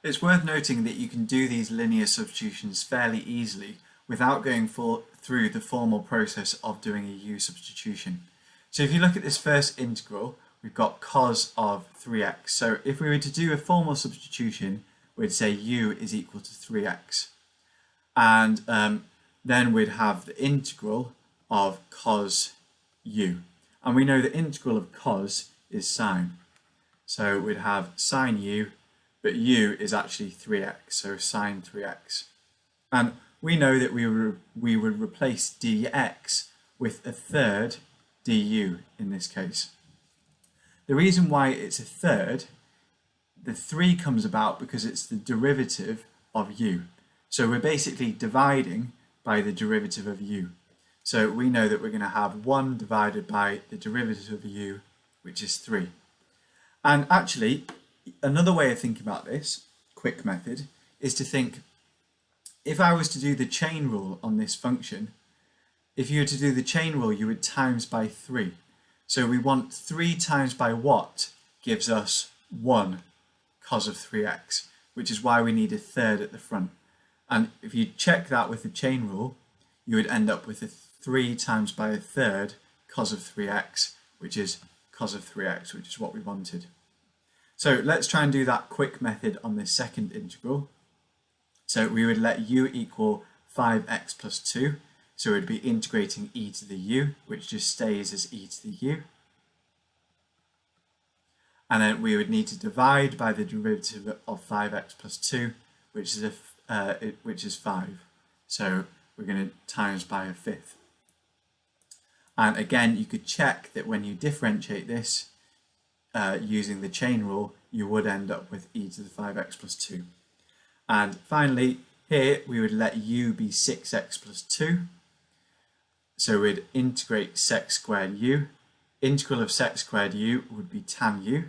It's worth noting that you can do these linear substitutions fairly easily without going through the formal process of doing a u substitution. So if you look at this first integral, we've got cos of 3x. So if we were to do a formal substitution, we'd say u is equal to 3x. And then we'd have the integral of cos u. And we know the integral of cos is sine. So we'd have sine u, but u is actually 3x, so sine 3x. And we know that we would replace dx with a third du in this case. The reason why it's a third, the 3 comes about because it's the derivative of u. So we're basically dividing by the derivative of u. So we know that we're going to have 1 divided by the derivative of u, which is 3. And actually, another way of thinking about this, quick method, is to think, if I was to do the chain rule on this function, if you were to do the chain rule, you would times by 3. So we want 3 times by what gives us 1 cos of 3x, which is why we need a third at the front. And if you check that with the chain rule, you would end up with a 3 times by a third cos of 3x, which is cos of 3x, which is what we wanted. So let's try and do that quick method on this second integral. So we would let u equal 5x plus 2. So we'd be integrating e to the u, which just stays as e to the u. And then we would need to divide by the derivative of 5x plus 2, which is 5. So we're going to times by a fifth. And again, you could check that when you differentiate this using the chain rule, you would end up with e to the 5x plus 2. And finally, here we would let u be 6x plus 2. So we'd integrate sec squared u. Integral of sec squared u would be tan u.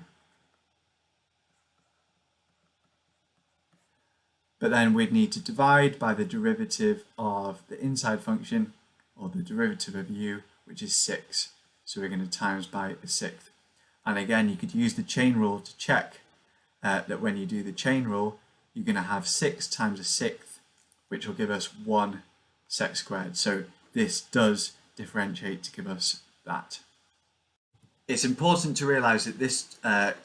But then we'd need to divide by the derivative of the inside function, or the derivative of u, which is 6. So we're going to times by a sixth. And again, you could use the chain rule to check that when you do the chain rule, you're going to have 6 times a sixth, which will give us 1 sec squared. So this does differentiate to give us that. It's important to realise that this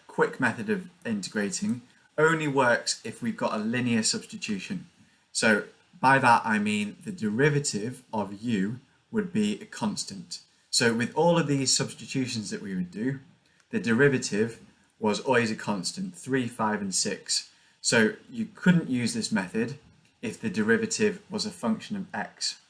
quick method of integrating only works if we've got a linear substitution. So by that I mean the derivative of u would be a constant. So with all of these substitutions that we would do, the derivative was always a constant, 3, 5 and 6. So you couldn't use this method if the derivative was a function of x.